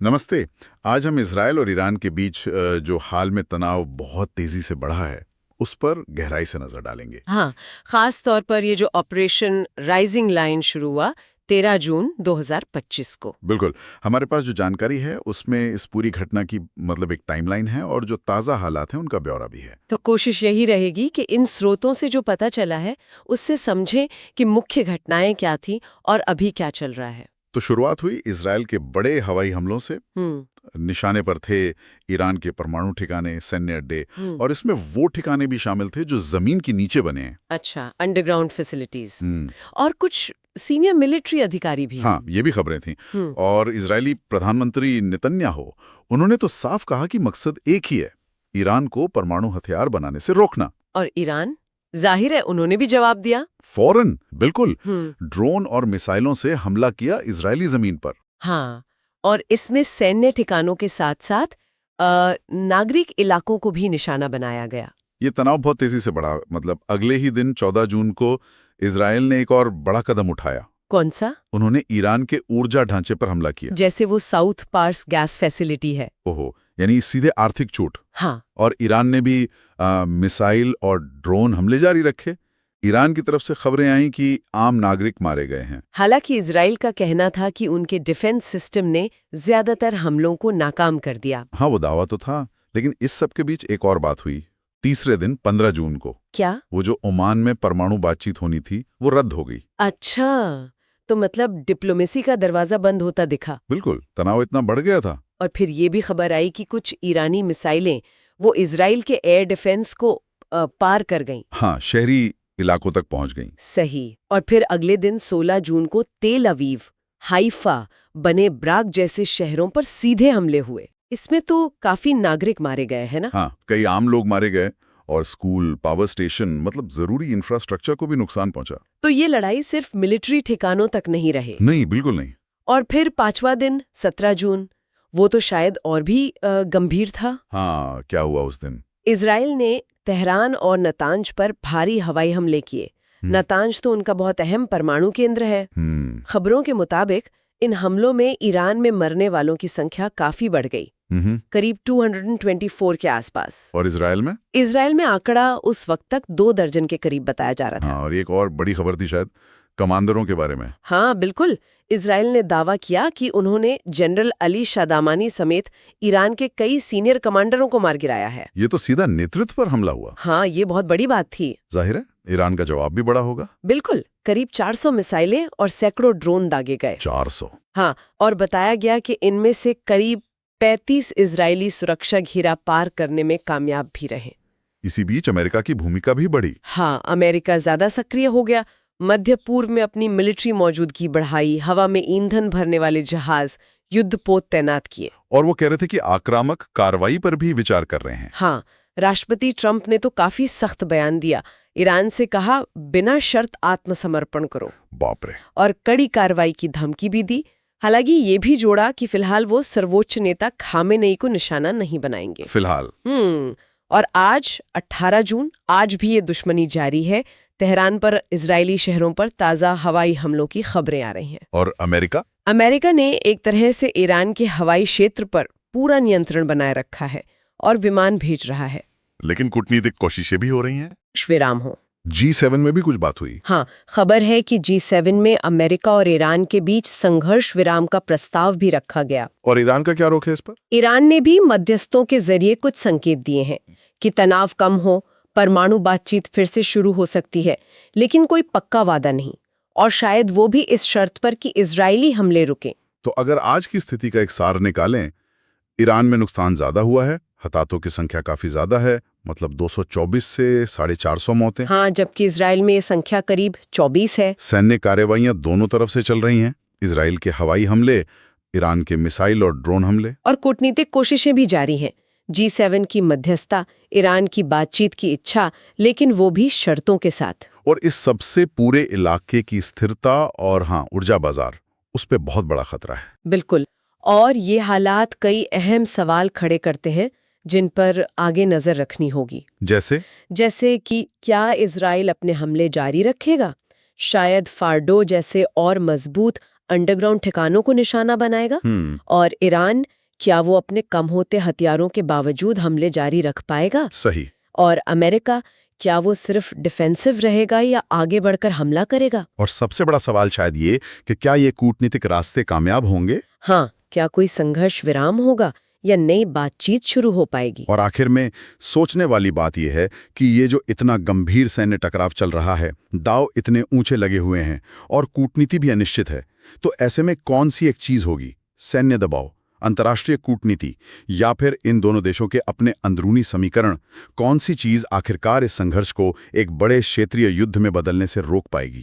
नमस्ते। आज हम इज़राइल और ईरान के बीच जो हाल में तनाव बहुत तेजी से बढ़ा है, उस पर गहराई से नजर डालेंगे। हाँ, खास तौर पर ये जो ऑपरेशन राइजिंग लाइन शुरू हुआ 13 जून 2025 को। बिल्कुल। हमारे पास जो जानकारी है, उसमें इस पूरी घटना की मतलब एक टाइमलाइन है और जो ताज़ा हालात हैं, उनका ब्यौरा भी है। तो कोशिश यही रहेगी कि इन स्रोतों से जो पता चला है उससे समझें कि मुख्य घटनाएं क्या थी और अभी क्या चल रहा है। तो शुरुआत हुई इज़राइल के बड़े हवाई हमलों से। हम्म। निशाने पर थे ईरान के परमाणु ठिकाने, सैन्य अड्डे, हम्म। और इसमें वो ठिकाने भी शामिल थे जो ज़मीन के नीचे बने हैं। अच्छा, अंडरग्राउंड फैसिलिटीज हम्म। और कुछ सीनियर मिलिट्री अधिकारी भी हैं। हाँ, ये भी खबरें थीं। हम्म। और इजरायली प्रधानमंत्री नेतन्याहू, उन्होंने तो साफ कहा कि मकसद एक ही है, ईरान को परमाणु हथियार बनाने से रोकना। और ईरान, जाहिर है उन्होंने भी जवाब दिया। फौरन, बिल्कुल। हम्म। ड्रोन और मिसाइलों से हमला किया इजरायली जमीन पर। हाँ, और इसमें सैन्य ठिकानों के साथ साथ नागरिक इलाकों को भी निशाना बनाया गया। ये तनाव बहुत तेजी से बढ़ा। मतलब अगले ही दिन 14 जून को इजरायल ने एक और बड़ा कदम उठाया। कौन सा? उन्होंने ईरान के ऊर्जा ढांचे पर हमला किया। जैसे वो साउथ पार्स गैस फैसिलिटी है। ओहो, यानी सीधे आर्थिक चोट। हाँ। और ईरान ने भी मिसाइल और ड्रोन हमले जारी रखे। ईरान की तरफ से खबरें आईं कि आम नागरिक मारे गए हैं। हालांकि इजराइल का कहना था कि उनके डिफेंस सिस्टम ने ज्यादातर हमलों को नाकाम कर दिया। हाँ, वो दावा तो था, लेकिन इस सब के बीच एक और बात हुई। तीसरे दिन 15 जून को क्या? वो जो ओमान में परमाणु बातचीत होनी थी, वो रद्द हो गई। अच्छा, तो मतलब डिप्लोमेसी का दरवाजा बंद होता दिखा। बिल्कुल, तनाव इतना बढ़ गया था। और फिर ये भी खबर आई कि कुछ ईरानी मिसाइलें वो इजराइल के एयर डिफेंस को पार कर गईं। हाँ, शहरी इलाकों तक पहुंच गई। सही। और फिर अगले दिन 16 जून को तेल अवीव, हाइफा, बने ब्राक जैसे शहरों पर सीधे हमले हुए। इसमें तो काफी नागरिक मारे गए हैं ना? हाँ, कई आम लोग मारे गए और स्कूल, पावर स्टेशन, मतलब जरूरी इंफ्रास्ट्रक्चर को भी नुकसान पहुंचा। तो ये लड़ाई सिर्फ मिलिट्री ठिकानों तक नहीं रहे। नहीं, बिल्कुल नहीं। और फिर 5वां दिन 17 जून, वो तो शायद और भी गंभीर था। हाँ, क्या हुआ उस दिन? इजराइल ने तेहरान और नतांज पर भारी हवाई हमले किए। नतांज तो उनका बहुत अहम परमाणु केंद्र है। खबरों के मुताबिक इन हमलों में ईरान में मरने वालों की संख्या काफी बढ़ गई, करीब 224 के आसपास। और इजराइल में? इजराइल में आंकड़ा उस वक्त तक 2 दर्जन के करीब बताया जा रहा था। हाँ, और एक और बड़ी खबर थी शायद कमांडरों के बारे में। हाँ बिल्कुल, इजराइल ने दावा किया कि उन्होंने जनरल अली शादामानी समेत ईरान के कई सीनियर कमांडरों को मार गिराया है। ये तो सीधा नेतृत्व पर हमला हुआ। हाँ, ये बहुत बड़ी बात थी। जाहिर है ईरान का जवाब भी बड़ा होगा। बिल्कुल, करीब 400 मिसाइलें और सैकड़ों ड्रोन दागे गए। 400? हाँ, और बताया गया कि इनमें से करीब 35 इजरायली सुरक्षा घेरा पार करने में कामयाब भी रहे। इसी बीच अमेरिका की भूमिका भी बढ़ी। हाँ, अमेरिका ज्यादा सक्रिय हो गया। मध्य पूर्व में अपनी मिलिट्री मौजूदगी बढ़ाई, हवा में ईंधन भरने वाले जहाज, युद्धपोत तैनात किए। और वो कह रहे थे कि आक्रामक कार्रवाई पर भी विचार कर रहे हैं। हाँ, राष्ट्रपति ट्रंप ने तो काफी सख्त बयान दिया। ईरान से कहा, बिना शर्त आत्मसमर्पण करो। बाप रे। और कड़ी कार्रवाई की धमकी भी दी। हालांकि ये भी जोड़ा कि फिलहाल वो सर्वोच्च नेता खामेनेई को निशाना नहीं बनाएंगे। फिलहाल। और आज 18 जून, आज भी ये दुश्मनी जारी है। तेहरान पर इजरायली शहरों पर ताज़ा हवाई हमलों की खबरें आ रही हैं। और अमेरिका? अमेरिका ने एक तरह से ईरान के हवाई क्षेत्र पर पूरा नियंत्रण बनाए रखा है और विमान भेज रहा है। लेकिन कूटनीतिक कोशिशें भी हो रही हैं। विराम हो। G7 में भी कुछ बात हुई। हाँ, खबर है कि G7 में अमेरिका और ईरान के बीच संघर्ष विराम का प्रस्ताव भी रखा गया। और ईरान का क्या रोक है इस पर? ईरान ने भी मध्यस्थों के जरिए कुछ संकेत दिए हैं कि तनाव कम हो, परमाणु बातचीत फिर से शुरू हो सकती है, लेकिन कोई पक्का वादा नहीं। और शायद वो भी इस शर्त पर कि इजरायली हमले रुकें। तो अगर आज की स्थिति का एक सार निकालें, ईरान में नुकसान ज्यादा हुआ है, हताहतों की संख्या काफी ज्यादा है, मतलब 224 से 450 मौतें। हाँ, जबकि इजराइल में ये संख्या करीब 24 है। सैन्य कार्रवाइयां दोनों तरफ से चल रही हैं, इजराइल के हवाई हमले, ईरान के मिसाइल और ड्रोन हमले। और कूटनीतिक कोशिशें भी जारी हैं। G7 की मध्यस्थता, ईरान की बातचीत की इच्छा, लेकिन वो भी शर्तों के साथ। और इस सबसे पूरे इलाके की स्थिरता और ऊर्जा बाजार, उस पे बहुत बड़ा खतरा है। बिल्कुल। और ये हालात कई अहम सवाल खड़े करते हैं जिन पर आगे नजर रखनी होगी। जैसे कि क्या इजराइल अपने हमले जारी रखेगा? शायद फार्डो जैसे और मजबूत अंडरग्राउंड ठिकानों को निशाना बनाएगा? और ईरान, क्या वो अपने कम होते हथियारों के बावजूद हमले जारी रख पाएगा? सही। और अमेरिका, क्या वो सिर्फ डिफेंसिव रहेगा या आगे बढ़कर हमला करेगा? और सबसे बड़ा सवाल शायद ये कि क्या ये कूटनीतिक रास्ते कामयाब होंगे? हाँ, क्या कोई संघर्ष विराम होगा या नई बातचीत शुरू हो पाएगी? और आखिर में सोचने वाली बात यह है कि ये जो इतना गंभीर सैन्य टकराव चल रहा है, दांव इतने ऊंचे लगे हुए हैं और कूटनीति भी अनिश्चित है, तो ऐसे में कौन सी एक चीज होगी? सैन्य दबाव, अंतर्राष्ट्रीय कूटनीति, या फिर इन दोनों देशों के अपने अंदरूनी समीकरण? कौन सी चीज आखिरकार इस संघर्ष को एक बड़े क्षेत्रीय युद्ध में बदलने से रोक पाएगी?